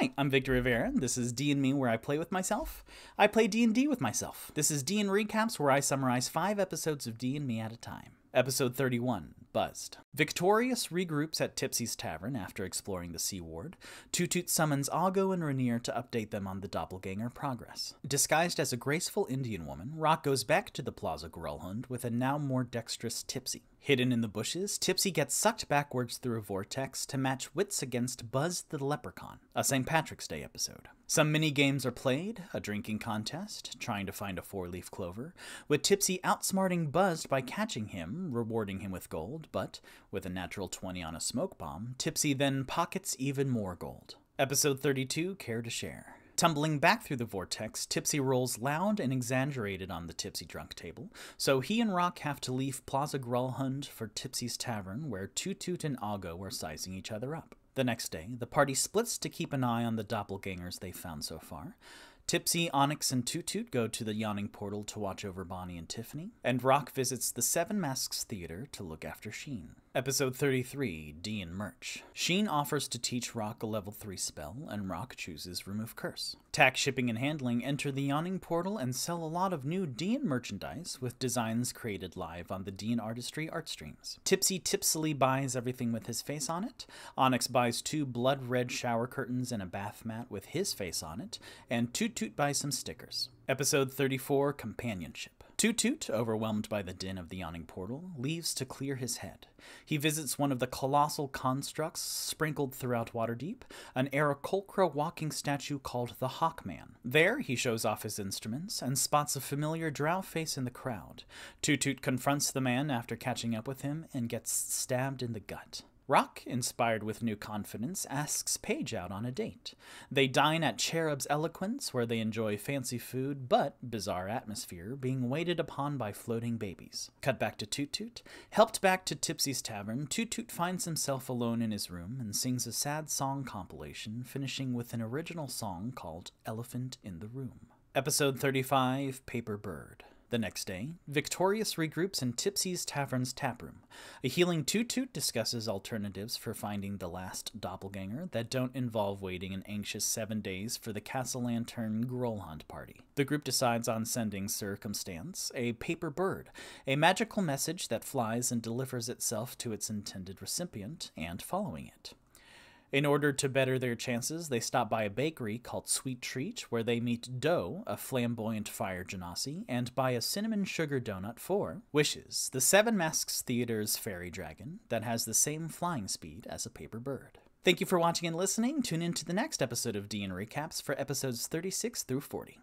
Hi, I'm Victor Rivera. This is D&Me, where I play with myself. I play D&D with myself. This is D&Recaps, where I summarize 5 episodes of D&Me at a time. Episode 31, Buzzed. Victorious regroups at Tipsy's Tavern after exploring the Sea Ward. Toot summons Ago and Rainier to update them on the doppelganger progress. Disguised as a graceful Indian woman, Rock goes back to the Plaza Grellhund with a now more dexterous Tipsy. Hidden in the bushes, Tipsy gets sucked backwards through a vortex to match wits against Buzz the Leprechaun, a St. Patrick's Day episode. Some mini-games are played, a drinking contest, trying to find a 4-leaf clover, with Tipsy outsmarting Buzz by catching him, rewarding him with gold, but with a natural 20 on a smoke bomb, Tipsy then pockets even more gold. Episode 32, Care to Share. Tumbling back through the vortex, Tipsy rolls loud and exaggerated on the Tipsy drunk table, so he and Rock have to leave Plaza Grellhund for Tipsy's Tavern, where Toot and Ago are sizing each other up. The next day, the party splits to keep an eye on the doppelgangers they've found so far. Tipsy, Onyx, and Toot go to the yawning portal to watch over Bonnie and Tiffany, and Rock visits the Seven Masks Theater to look after Sheen. Episode 33, D&' Merch. Sheen offers to teach Rock a level 3 spell, and Rock chooses Remove Curse. Tack Shipping and Handling enter the yawning portal and sell a lot of new D&' merchandise with designs created live on the D&' Artistry art streams. Tipsy tipsily buys everything with his face on it, Onyx buys 2 blood red shower curtains and a bath mat with his face on it, and Toot buys some stickers. Episode 34, Companionship. Toot, overwhelmed by the din of the yawning portal, leaves to clear his head. He visits one of the colossal constructs sprinkled throughout Waterdeep, an Aarakocra walking statue called the Hawkman. There, he shows off his instruments and spots a familiar drow face in the crowd. Toot confronts the man after catching up with him and gets stabbed in the gut. Rock, inspired with new confidence, asks Paige out on a date. They dine at Cherub's Eloquence, where they enjoy fancy food but bizarre atmosphere, being waited upon by floating babies. Cut back to Toot. Helped back to Tipsy's Tavern, Toot finds himself alone in his room and sings a sad song compilation, finishing with an original song called Elephant in the Room. Episode 35, Paper Bird. The next day, Victorious regroups in Tipsy's Tavern's taproom. A healing Toot discusses alternatives for finding the last doppelganger that don't involve waiting an anxious 7 days for the Castle Lantern Grellhund party. The group decides on sending Circumstance, a paper bird, a magical message that flies and delivers itself to its intended recipient, and following it. In order to better their chances, they stop by a bakery called Sweet Treat, where they meet Doe, a flamboyant fire genasi, and buy a cinnamon sugar donut for Wishes, the Seven Masks Theater's fairy dragon that has the same flying speed as a paper bird. Thank you for watching and listening. Tune in to the next episode of D&Recaps for episodes 36 through 40.